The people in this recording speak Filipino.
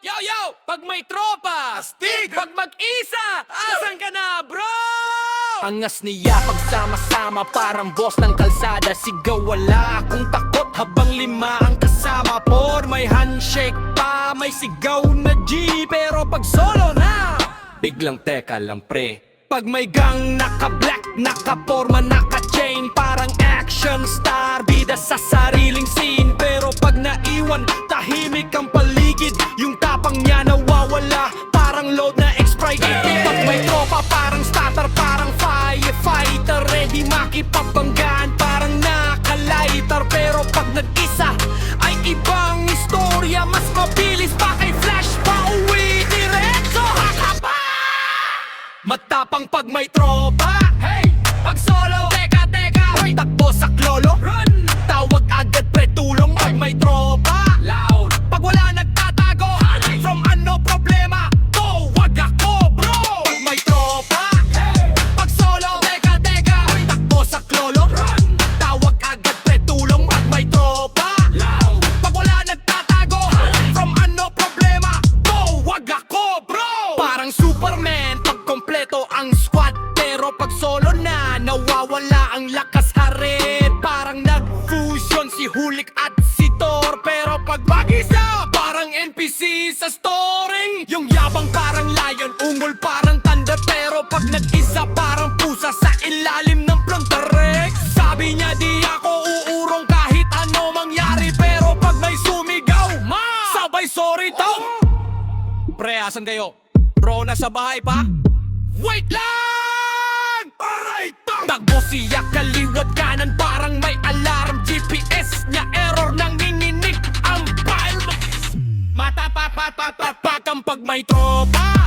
Yo, yo! Pag may tropa, Astig! pag mag-isa, asan ka na, bro? Angas niya pagsama-sama parang boss ng kalsada. Sigaw wala akong takot habang lima ang kasama. Por may handshake pa, may sigaw na G. Pero pag solo na, biglang teka lang pre. Pag may gang, naka-black, naka-forma, naka-chain, parang action star, bida sa sariling scene. Pero pag naiwan, tahimik ang paligid. Yung tapang niya nawawala, parang load na X-Sprite. Pag may tropa, parang starter, parang firefighter, ready makipagpanggaan, parang naka-lighter. Pero pag nag-isa, ay ibang istorya. Mas mabilis pa kay Flash, pauwi diretso, hakaba. Matapang pag may tropa, hey! Pag solo, teka, hoy! Takbo sa klolo, run! Tawag agad pre, tulong pag may tropa, loud! Pag wala nagtatago, from ano problema, go! Wag ako, bro! Pag may tropa, hey! Pag solo, teka, hoy! Takbo sa klolo, run! Tawag agad pre, tulong pag may tropa, loud! Pag wala nagtatago, from ano problema, go! Wag ako, bro! Parang Superman, kompleto ang squad. Pero pag solo na, nawawala ang lakas harit. Parang nag-fusion si Hulik at si Thor. Pero pag mag-isa, parang NPC sa storing. Yung yabang parang lion, ungol parang thunder. Pero pag nag-isa, parang pusa sa ilalim ng plantarek. Sabi niya di ako uurong kahit ano mangyari. Pero pag may sumigaw, sabay sorry to. Pre, asan kayo? Bro, nasa bahay pa? Wait lang! Alright! Takbo siya kaliwat kanan parang may alarm. GPS niya error nanginginig ang file. Mata ang pag may tropa.